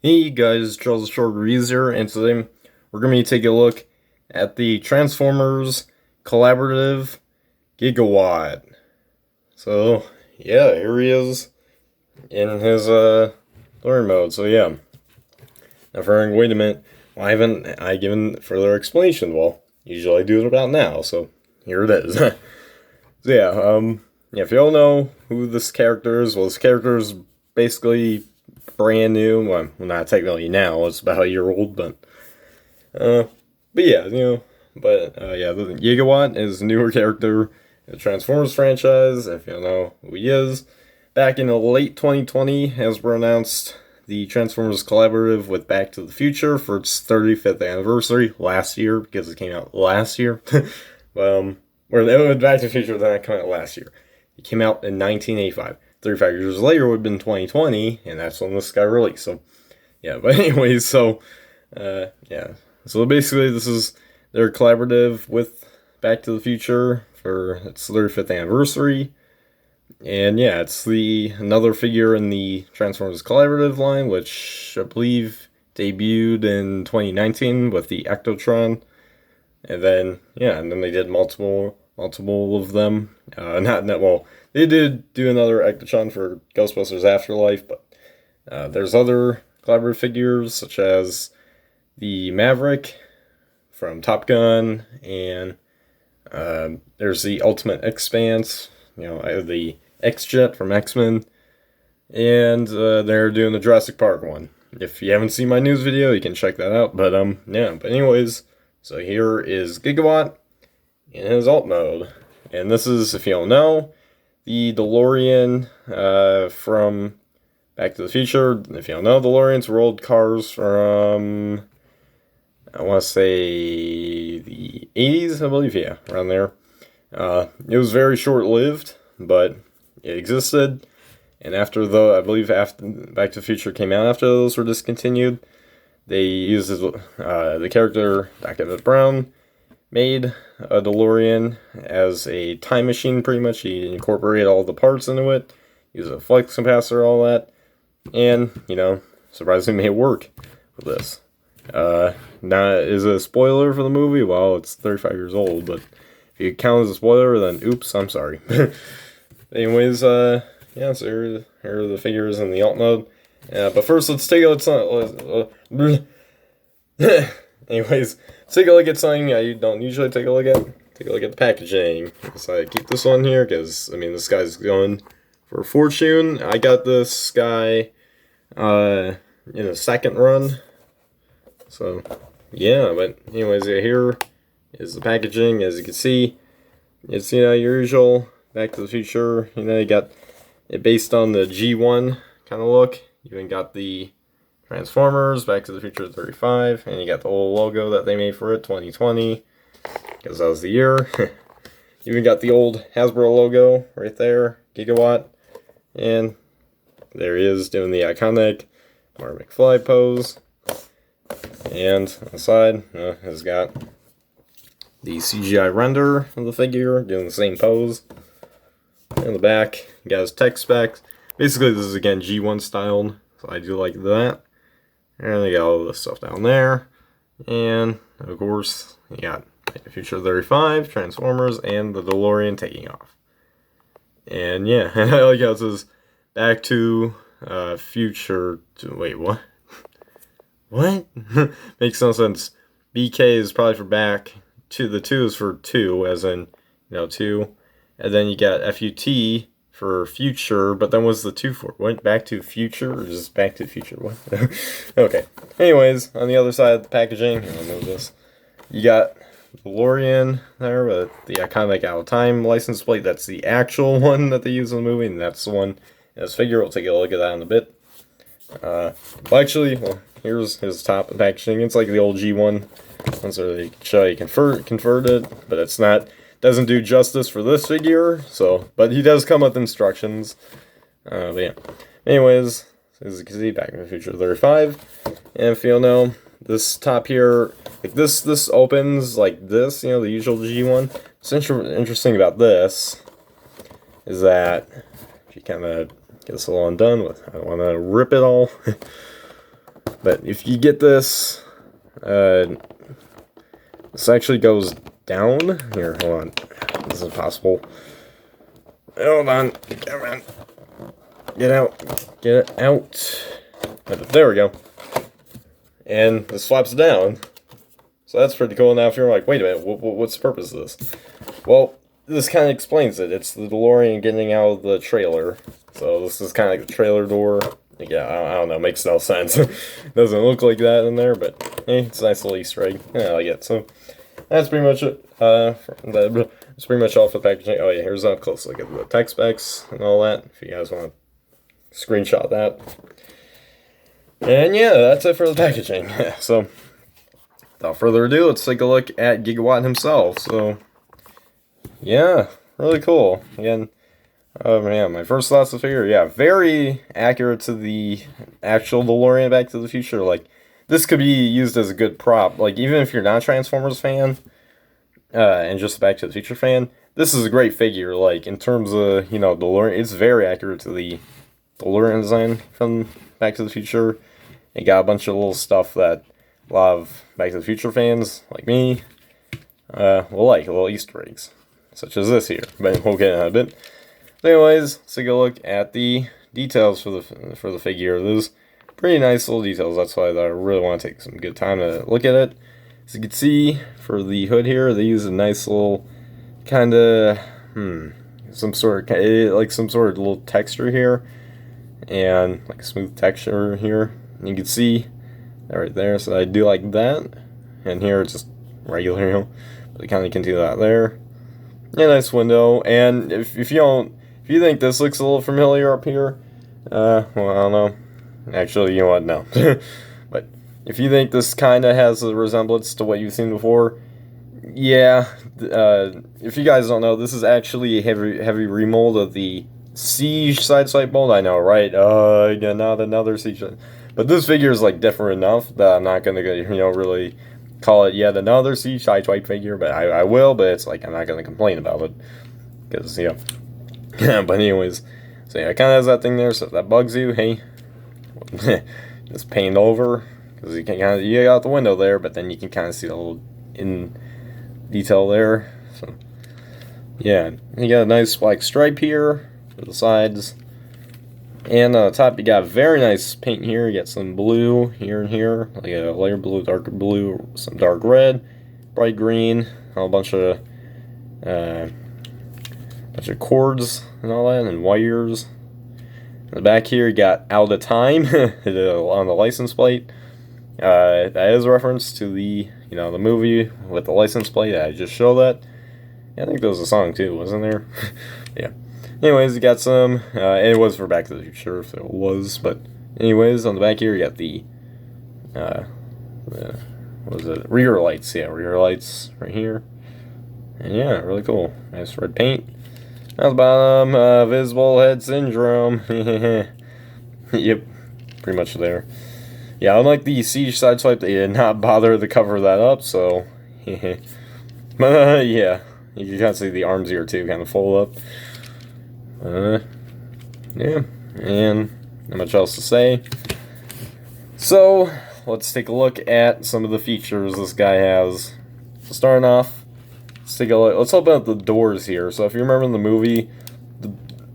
Hey guys, Charles Short Reviews here, and today we're going to be taking a look at the Transformers Collaborative Gigawatt. So, yeah, here he is in his learn mode. So, yeah. Now, for wait a minute, why haven't I given further explanation? Well, usually I do it about now, so here it is. So, yeah, if you all know who this character is, well, this character is basically brand new. Well, not technically now, it's about a year old, uh, but yeah, yeah, the Gigawatt is a newer character in the Transformers franchise. If you don't know who he is, back in the late 2020, as were announced, the Transformers collaborative with Back to the Future for its 35th anniversary last year, because it came out last year. Where Back to the Future did not come out last year. It came out in 1985. 35 years later would have been 2020, and that's when this got released. So, yeah, but anyways, yeah. So basically, this is their collaborative with Back to the Future for its 35th anniversary. And yeah, it's another figure in the Transformers collaborative line, which I believe debuted in 2019 with the Ectotron. And then, yeah, and then they did multiple of them. Well, they did do another Ectotron for Ghostbusters Afterlife, but there's other collaborative figures, such as the Maverick from Top Gun, and there's the Ultimate Expanse, the X-Jet from X-Men, and they're doing the Jurassic Park one. If you haven't seen my news video, you can check that out, but yeah, but anyways, so here is Gigawatt in his alt mode. And this is, if you don't know, the DeLorean from Back to the Future. If you don't know, DeLoreans were old cars from, I want to say, the 80s, I believe. Yeah, around there. It was very short-lived, but it existed. And I believe after Back to the Future came out after those were discontinued, they used the character Dr. Emmett Brown made a DeLorean as a time machine, pretty much. He incorporated all the parts into it, used a flux capacitor, all that, and, surprisingly made it work with this. Now, is it a spoiler for the movie? Well, it's 35 years old, but if you count as a spoiler, then oops, I'm sorry. Anyways, yeah, so here are the figures in the alt mode. But first, let's take a look. Anyways, let's take a look at something you don't usually take a look at. Take a look at the packaging. So I keep this one here because, this guy's going for a fortune. I got this guy in a second run. So, yeah, but anyways, here is the packaging. As you can see, it's, your usual Back to the Future. You got it based on the G1 kind of look. You even got the Transformers, Back to the Future 35, and you got the old logo that they made for it, 2020, because that was the year. You even got the old Hasbro logo right there, Gigawatt, and there he is doing the iconic Marty McFly pose. And on the side, has got the CGI render of the figure, doing the same pose. In the back, you got his tech specs. Basically, this is, again, G1 styled, so I do like that. And they got all this stuff down there. And, of course, you got Future 35, Transformers, and the DeLorean taking off. And, yeah, I like how it says Back to Future... Wait, what? What? Makes no sense. BK is probably for back. The 2 is for 2, as in, 2. And then you got FUT for future, but then what's the 2 for? Went Back to Future, or just Back to Future? What? Okay. Anyways, on the other side of the packaging, I'll move this. You got DeLorean there with the iconic Out of Time license plate. That's the actual one that they use in the movie, and that's the one in this figure. We'll take a look at that in a bit. Here's his top packaging. It's like the old G1 ones where they show you converted, but it's not. Doesn't do justice for this figure, but he does come with instructions. But yeah. Anyways, as you can see, Back in the Future 35. And if you don't know, this top here, like this opens like this, the usual G1. What's interesting about this is that if you kind of get this all undone with, I don't want to rip it all. But if you get this, this actually goes down. Here, hold on. This is impossible. Hold on. Come on. Get out. Get it out. There we go. And this flaps down. So that's pretty cool. Now if you're like, wait a minute, what's the purpose of this? Well, this kind of explains it. It's the DeLorean getting out of the trailer. So this is kind of like the trailer door. Yeah, I don't know, makes no sense. Doesn't look like that in there, but hey, it's a nice little Easter egg. Yeah, I like it. So that's pretty much it. That's pretty much all for the packaging. Oh yeah, here's a close look at the tech specs and all that. If you guys want to screenshot that. And yeah, that's it for the packaging. So without further ado, let's take a look at Gigawatt himself. So yeah, really cool. Again, oh man, my first thoughts of the figure, yeah, very accurate to the actual DeLorean Back to the Future. Like, this could be used as a good prop. Like, even if you're not a Transformers fan, and just a Back to the Future fan, this is a great figure. Like, in terms of, you know, DeLorean, it's very accurate to the DeLorean design from Back to the Future. It got a bunch of little stuff that a lot of Back to the Future fans, like me, will like, little Easter eggs, such as this here. But we'll get into it a bit. Anyways, let's take a look at the details for the figure. There's pretty nice little details. That's why I really want to take some good time to look at it. As you can see, for the hood here, they use a nice little kind of some sort of little texture here, and like a smooth texture here. And you can see that right there. So I do like that. And here it's just regular, you know, but they kind of can do that there. Yeah, nice window. And if you think this looks a little familiar up here, well, I don't know. Actually, you know what? No. But if you think this kind of has a resemblance to what you've seen before, yeah. If you guys don't know, this is actually a heavy remold of the Siege sideswipe mold. I know, right? Yeah, not another Siege. But this figure is like different enough that I'm not gonna, you know, really call it yet another Siege sideswipe figure. But I will. But it's like I'm not gonna complain about it because yeah. But anyways, so yeah, it kind of has that thing there. So if that bugs you, hey, just paint over, because you can kind of, you got the window there, but then you can kind of see the little in detail there. So yeah, you got a nice like stripe here for the sides, and on the top you got very nice paint here. You got some blue here and here, like a lighter blue, darker blue, some dark red, bright green, a whole bunch of cords and all that, and wires. In the back here, you got Out of Time on the license plate. That is a reference to the, you know, the movie with the license plate. I just showed that. Yeah, I think there was a song too, wasn't there? Yeah. Anyways, you got some. It was for Back to the Future, if it was. But anyways, on the back here, you got the what was it? Rear lights. Yeah, rear lights right here. And yeah, really cool. Nice red paint. At the bottom, visible head syndrome. Yep, pretty much there. Yeah, unlike the Siege sideswipe, they did not bother to cover that up, so but yeah, you can kind of see the arms here too, kind of fold up. Yeah, and not much else to say. So let's take a look at some of the features this guy has. So starting off, let's take a look. Let's open up the doors here. So if you remember in the movie,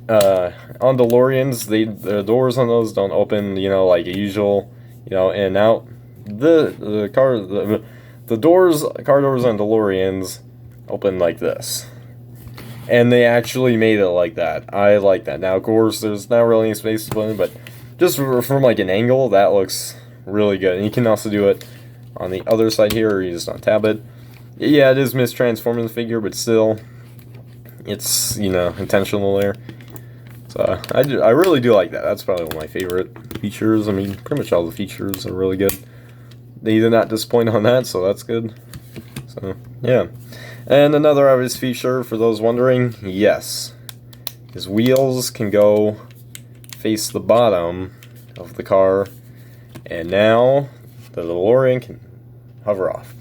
on DeLoreans, the doors on those don't open, you know, like a usual, you know, in and out. The car doors on DeLoreans open like this, and they actually made it like that. I like that. Now, of course, there's not really any space to put in, but just from like an angle, that looks really good. And you can also do it on the other side here, or you just untab it. Yeah, it is mistransforming the figure, but still, it's, you know, intentional there. So I really do like that. That's probably one of my favorite features. I mean, pretty much all the features are really good. They did not disappoint on that, so that's good. So yeah, and another obvious feature for those wondering, yes, his wheels can go face the bottom of the car, and now the DeLorean can hover off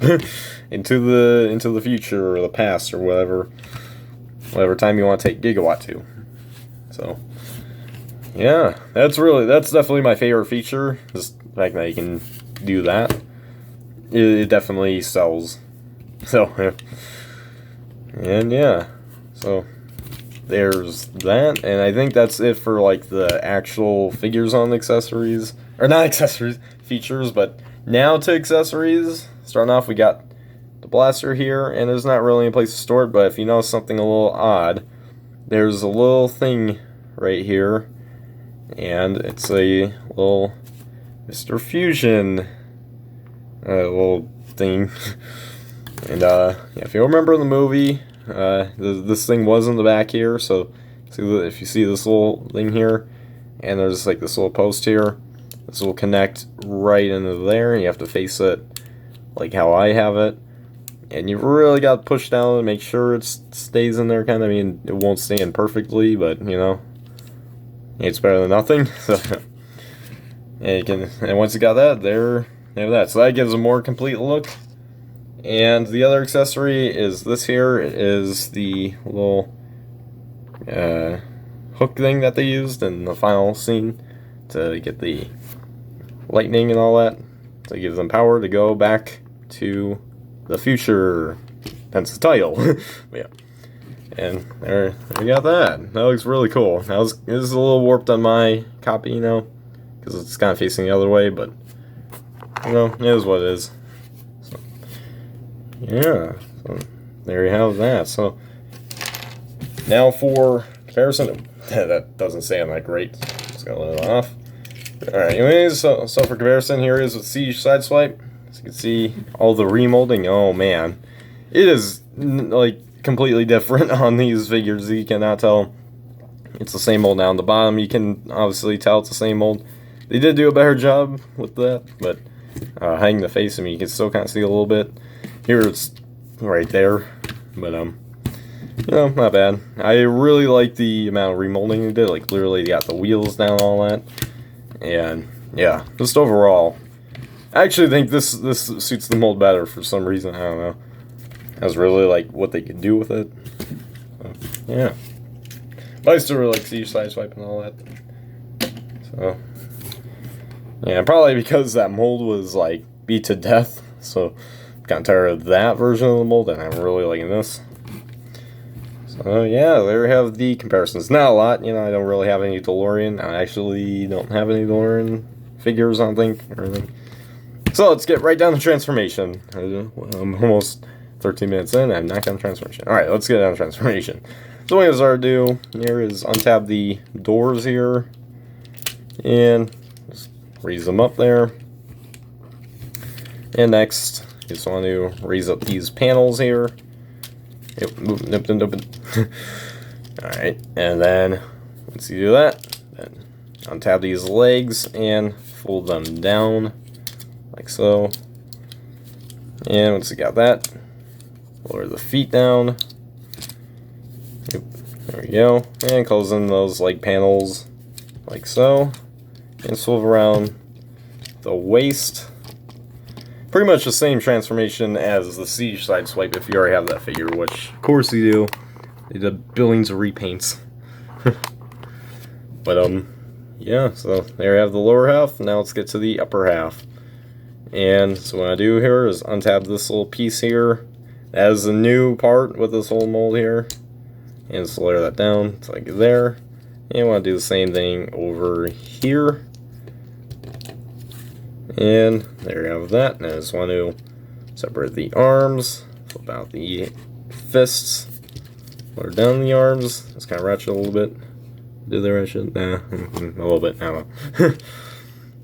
into the future or the past or whatever time you want to take Gigawatt to. So yeah, that's definitely my favorite feature. Just the fact that you can do that. It definitely sells. So, and yeah, so there's that, and I think that's it for like the actual figures on accessories, or not accessories, features. But now to accessories. Starting off, we got the blaster here, and there's not really a place to store it. But if you notice something a little odd, there's a little thing right here, and it's a little Mr. Fusion little thing. And yeah, if you remember the movie, this thing was in the back here. So if you see this little thing here, and there's like this little post here, this will connect right into there. You have to face it like how I have it, and you really got to push down and make sure it stays in there. Kind of, I mean, it won't stay in perfectly, but you know, it's better than nothing. So and you can, and once you got that, there you have that. So that gives a more complete look. And the other accessory is this here. It is the little hook thing that they used in the final scene to get the lightning and all that. So it gives them power to go back to the future. Hence the title. Yeah. And there we got that. That looks really cool. It is a little warped on my copy, you know, because it's kind of facing the other way, but you know, it is what it is. So, yeah, so there you have that. So now for comparison, that doesn't sound that great. Just gonna let it off. All right, anyways, so for comparison, here is with Siege Sideswipe. As you can see, all the remolding. Oh man, it is like completely different on these figures. You cannot tell it's the same mold. Down the bottom, you can obviously tell it's the same mold. They did do a better job with that, but hiding the face, I mean, you can still kind of see a little bit. Here it's right there, but you know, not bad. I really like the amount of remolding they did. Like literally, they got the wheels down, all that, and yeah, just overall, I actually think this suits the mold better for some reason. I don't know. I was really like what they could do with it. So, yeah, but I still really like Siege Sideswipe and all that. So yeah, probably because that mold was like beat to death, so got tired of that version of the mold, and I'm really liking this. So yeah, there we have the comparisons. Not a lot, you know. I don't really have any DeLorean. I actually don't have any DeLorean figures, I don't think, or anything. So let's get right down to transformation. I'm almost 13 minutes in, and I'm not on transformation. All right, let's get down to transformation. So what I'm gonna do here is untab the doors here, and just raise them up there. And next, just want to raise up these panels here. Yep. Alright, and then once you do that, then untab these legs and fold them down like so. And once you got that, lower the feet down. Yep, there we go. And close in those leg panels like so. And swivel around the waist. Pretty much the same transformation as the Siege Sideswipe if you already have that figure, which of course you do. They did billions of repaints. But yeah, so there you have the lower half. Now let's get to the upper half. And so what I do here is untab this little piece here. That is a new part with this whole mold here. And just layer that down to like there. And I want to do the same thing over here. And there you have that. And I just want to separate the arms, flip out the fists, lower down the arms, just kind of ratchet a little bit. Do they ratchet? Nah, a little bit, I don't know.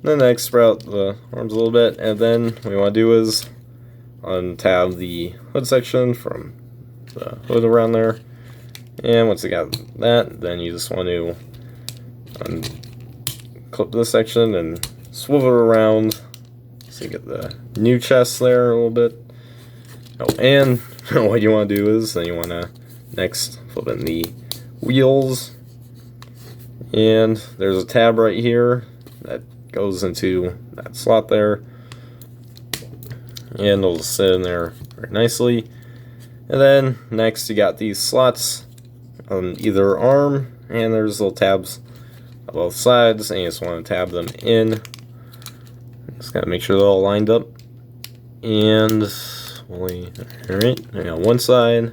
Then next, sprout the arms a little bit, and then what we want to do is untab the hood section from the hood around there. And once you got that, then you just want to unclip this section and swivel it around so you get the new chest there a little bit. Oh, and what you want to do is then you want to next flip in the wheels, and there's a tab right here that goes into that slot there, and it'll sit in there very nicely. And then next you got these slots on either arm, and there's little tabs on both sides, and you just want to tab them in. Just gotta make sure they're all lined up. And alright, I got one side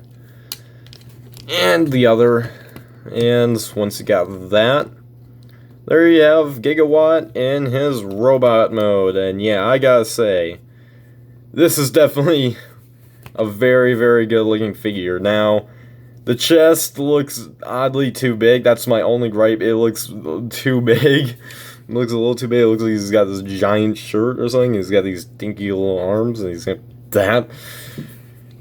and the other. And once you got that, there you have Gigawatt in his robot mode. And yeah, I gotta say, this is definitely a very, very good looking figure. Now, the chest looks oddly too big. That's my only gripe. It looks too big. It looks a little too big. It looks like he's got this giant shirt or something. He's got these dinky little arms, and he's got that.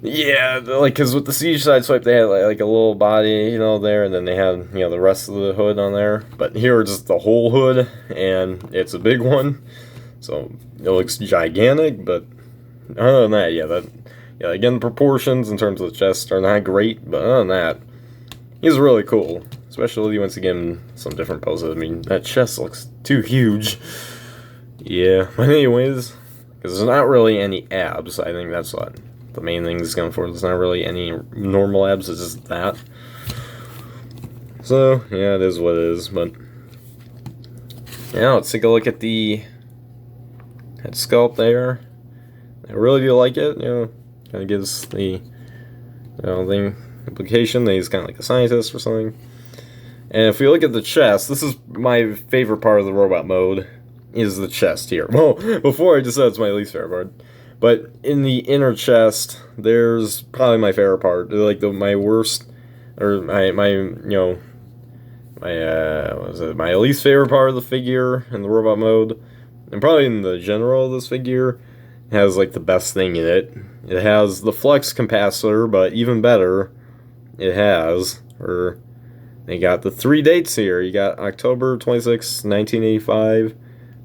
Yeah, like, because with the Siege Sideswipe, they had like a little body, you know, there, and then they had, you know, the rest of the hood on there. But here, it's just the whole hood, and it's a big one. So, it looks gigantic, but other than that, yeah, again, the proportions in terms of the chest are not great, but other than that, he's really cool. Especially once you give him some different poses. I mean, that chest looks too huge. Yeah, but anyways, because there's not really any abs. I think that's what the main thing is going for. There's not really any normal abs, it's just that. So, yeah, it is what it is, but yeah, let's take a look at the head sculpt there. I really do like it, you know, kind of gives the, you know, the implication that he's kind of like a scientist or something. And if we look at the chest, this is my favorite part of the robot mode, is the chest here. Well, before I just said it's my least favorite part. But in the inner chest, there's probably my favorite part. Like my worst, or my you know, my least favorite part of the figure in the robot mode, and probably in the general of this figure, has like the best thing in it. It has the flux capacitor, but even better, it has, or they got the 3 dates here. You got October 26, 1985,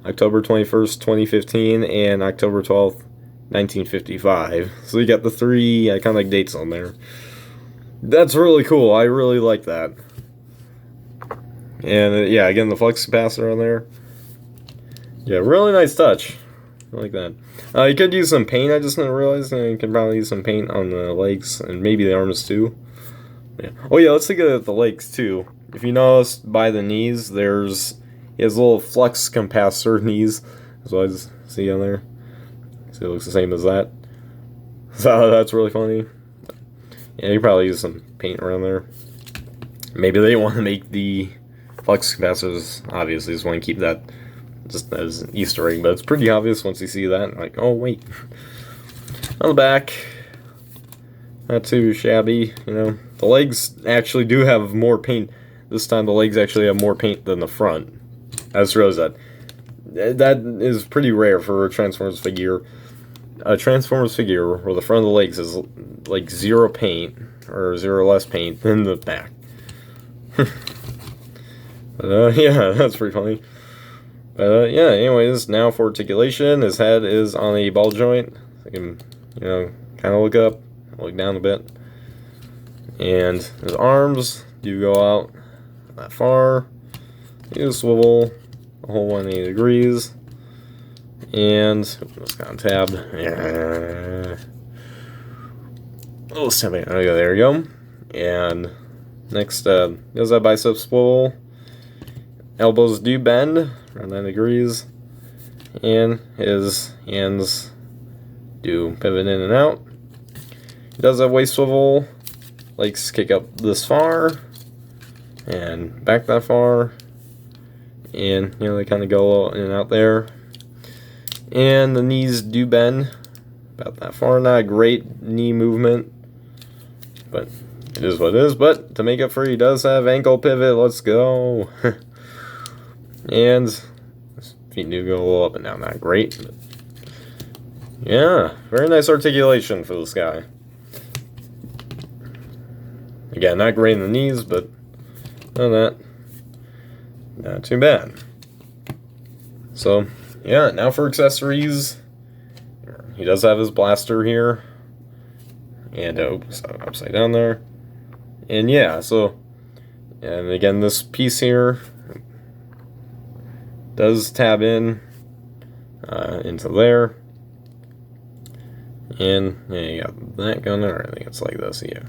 October 21st, 2015, and October 12th, 1955. So you got the 3 iconic dates on there. That's really cool. I really like that. And yeah, again, the flux capacitor on there. Yeah, really nice touch. I like that. You could use some paint, I just didn't realize. You could probably use some paint on the legs and maybe the arms too. Yeah. Oh yeah, let's take a look at the legs too. If you notice by the knees, he has a little flux capacitor knees. That's what I just see on there. So it looks the same as that. So that's really funny. Yeah, you probably use some paint around there. Maybe they want to make the flux capacitors, obviously just want to keep that just as an Easter egg, but it's pretty obvious once you see that. Like, oh wait. On the back, not too shabby, you know. The legs actually do have more paint. This time the legs actually have more paint than the front. I just realized that. That is pretty rare for a Transformers figure. A Transformers figure where the front of the legs is like 0 paint, or 0 less paint than the back. But yeah, that's pretty funny. But yeah, anyways, now for articulation, his head is on a ball joint. I can, you know, kind of look up, look down a bit. And his arms do go out that far. You swivel the whole 180 degrees. And let's go on tab. Yeah. Oh, there we go. And next, does that bicep swivel. Elbows do bend around 9 degrees. And his hands do pivot in and out. He does have waist swivel. Legs kick up this far. And back that far. And, you know, they kind of go in and out there. And the knees do bend about that far. Not a great knee movement, but it is what it is. But to make up for it, he does have ankle pivot. Let's go. And his feet do go a little up and down. Not great, but yeah, very nice articulation for this guy. Again, not great in the knees, but other than that, not too bad. So yeah, now for accessories. He does have his blaster here. And oops, upside down there. And yeah, so, and again, this piece here does tab in into there. And yeah, you got that going on. I think it's like this, yeah.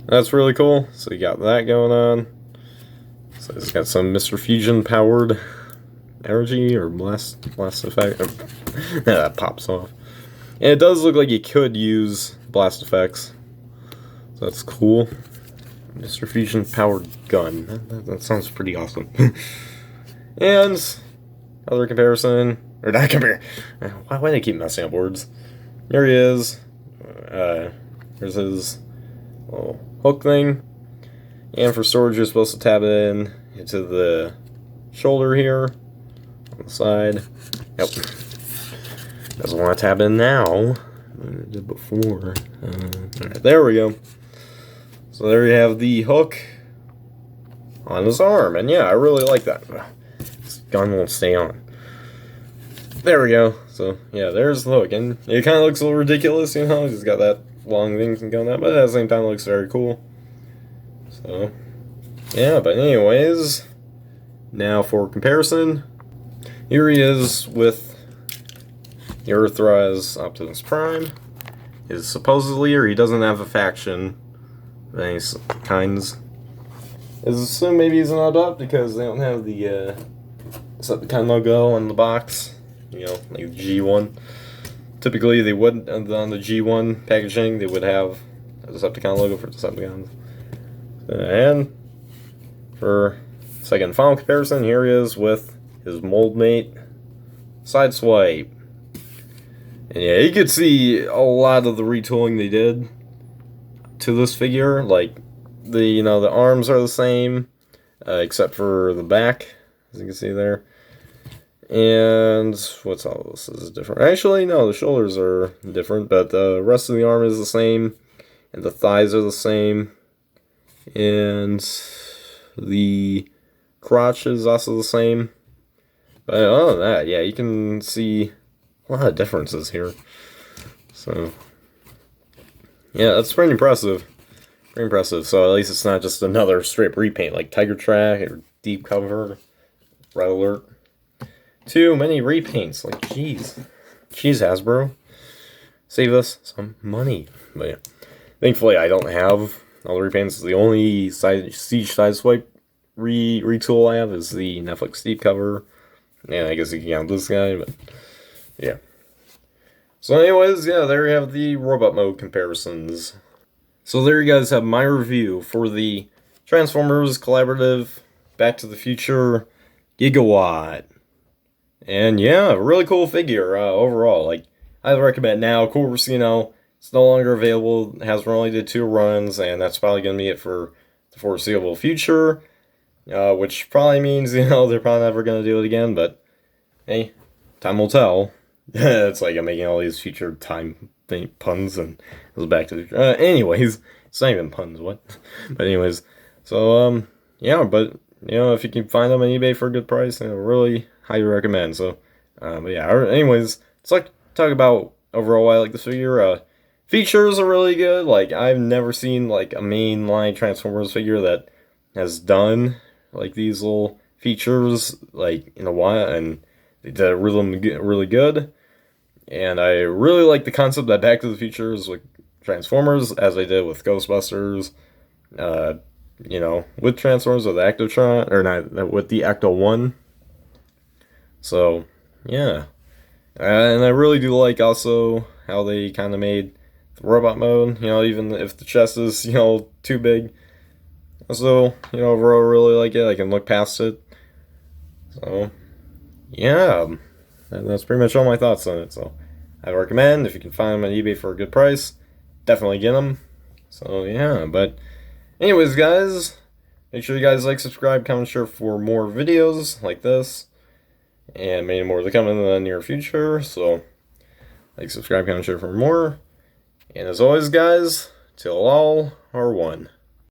That's really cool. So you got that going on. So it's got some Mr. Fusion powered energy or blast effect. That pops off. And it does look like you could use blast effects. So that's cool. Mr. Fusion powered gun. That sounds pretty awesome. And other comparison, or not compare. Why do they keep messing up words? Here he is. Here's his little hook thing. And for storage, you're supposed to tab it into the shoulder here on the side. Yep. Doesn't want to tab in now. I did before. Alright, there we go. So there you have the hook on his arm, and yeah, I really like that. This gun won't stay on. There we go. So yeah, there's the hook, and it kind of looks a little ridiculous, you know. He's got that long thing going on, but at the same time, it looks very cool. So yeah, but anyways, now for comparison, here he is with the Earthrise Optimus Prime. Is supposedly, or he doesn't have a faction of any kinds. Is assumed maybe he's not up because they don't have the Decepticon logo on the box. You know, like G1. Typically, they would on the G1 packaging. They would have a Decepticon logo for Decepticons. And for second and final comparison, here he is with his mold mate, Sideswipe. And yeah, you could see a lot of the retooling they did to this figure. Like the arms are the same, except for the back, as you can see there. And what's all this is different? Actually, no, the shoulders are different, but the rest of the arm is the same, and the thighs are the same, and the crotch is also the same. But other than that, yeah, you can see a lot of differences here. So yeah, that's pretty impressive. Pretty impressive. So at least it's not just another straight repaint like Tiger Track or Deep Cover, Red Alert. Too many repaints. Like, jeez. Jeez, Hasbro. Save us some money. But yeah. Thankfully, I don't have all the repaints. The only Siege Sideswipe retool I have is the Netflix Deep Cover. Yeah, I guess you can count this guy, but yeah. So anyways, yeah, there you have the robot mode comparisons. So there you guys have my review for the Transformers Collaborative Back to the Future Gigawatt. And yeah, really cool figure overall. Like, I recommend now. Of course, you know, it's no longer available. Hasbro only did 2 runs, and that's probably going to be it for the foreseeable future. Which probably means, you know, they're probably never going to do it again, but hey, time will tell. It's like I'm making all these future time puns, and it was back to the... anyways, it's not even puns, what? But anyways, so, yeah, but, you know, if you can find them on eBay for a good price, you know, really highly recommend. So, but yeah, anyways, let's like talk about overall why I like this figure. Features are really good. Like, I've never seen, like, a mainline Transformers figure that has done, like, these little features, like, in a while, and they did it really good. And I really like the concept that Back to the Future is with Transformers, as they did with Ghostbusters, you know, with Transformers, with Actotron, or not, with the Acto 1. So, yeah. And I really do like also how they kind of made the robot mode, you know, even if the chest is, you know, too big. So, you know, overall I really like it. I can look past it. So, yeah. That's pretty much all my thoughts on it. So, I recommend, if you can find them on eBay for a good price, definitely get them. So, yeah. But, anyways, guys, make sure you guys like, subscribe, comment, share for more videos like this. And many more to come in the near future. So, like, subscribe, comment, share for more. And as always, guys, till all are one.